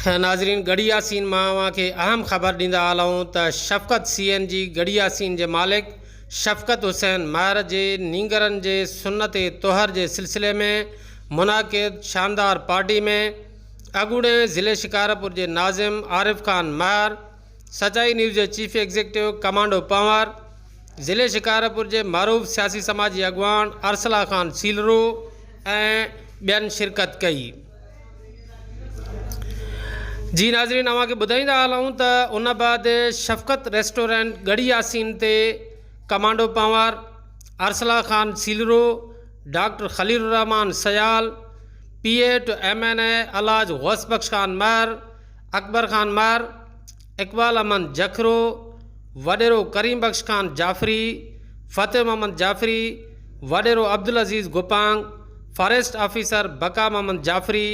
नाज़रीन, गढ़ी यासीन मां के अहम ख़बर ॾींदा हलूं त शफ़क़त CNG गढ़ी यासीन जे मालिक शफ़क़त हुसैन महर जे नींगरनि जे सुन्नत तोहर जे सिलसिले में मुनाक़िद शानदार पार्टी में अॻूणे ज़िले शिकारपुर के नाज़िम आरिफ़ खान महर, सचाई न्यूज़ के चीफ एग्जीक्यूटिव कमांडो पंवर, ज़िले शिकारपुर के मरूफ़ सियासी समाजी अगवान अरसला खान सीलरू ऐं ॿियनि शिरकत कई। जी नाज़रीन, अवां के ॿुधाईंदा हलूं त उन बाद शफ़क़त रेस्टोरेंट गढ़ी यासीन ते कमांडो पंवर, अरसला खान सीलरू, doctor Khalil Rahman Sayal, PA to MNA अलाज गौस बख्श खान महर, अकबर खान महर, इकबाल अहमद जखरो, वडेरो करीम बख्श खान जाफरी, फ़तेह मोहम्मद जाफरी, वडेरो अब्दुल अज़ीज़ गुपांग, फॉरेस्ट ऑफिसर बका मोहम्मद जाफरी,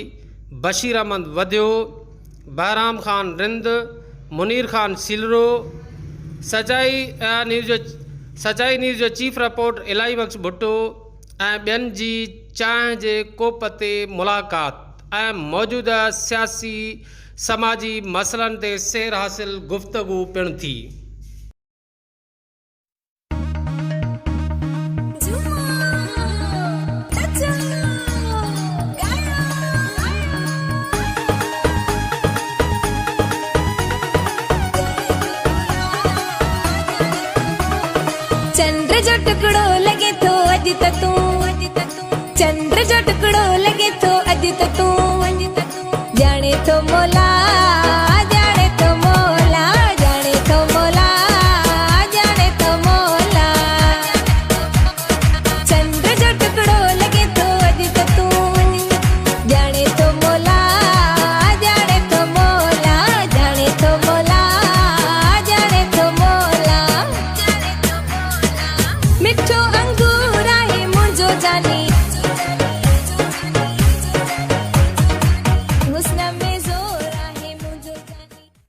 बशीर अहमद वधियो, बहराम खान रिंद, मुनीर खान सीलरो, सचाई न्यूज़ जो चीफ रिपोर्ट इलाही बख्श भुट्टो ऐं ॿियनि जी चांहि जे कोप ते मुलाक़ात ऐं मौजूदा सियासी समाजी मसइलनि ते सैर हासिल गुफ़्तगू पिणु थी। चंद्र जो टुकड़ो लगे तो अज तू, चंद्र जो टुकड़ो लगे तो अज तू, जाने तो मोला, जाने तो मोला, जाने तो मोला, जाने तो मोला। चंद्र जो टुकड़ो लगे तो अज तू, जाने तो मोला, जाने तो मोला, जाने तो मोला, जाने तो मोला। मिठो